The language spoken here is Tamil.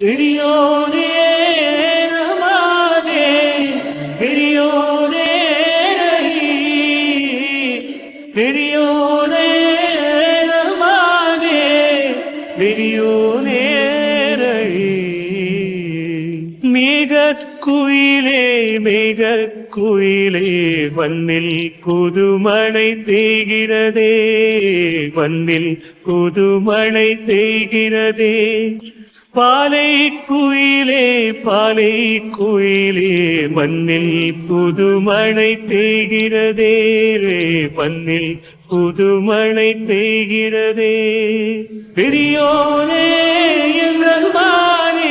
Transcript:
பெரியோரே நமாதே, பெரியோரே பெரியோரே நமாதே, பெரியோரே மேகக்குயிலே மேகக்குயிலே வன்னில் புதுமழை தேய்கிறதே, வன்னில் புதுமழை தேய்கிறதே. பாலை குயிலே பாலை குயிலே மண்ணில் புதுமழை பெய்கிறதே, மண்ணில் புதுமழை பெய்கிறதே. பெரியோனே என் ரஹ்மானே,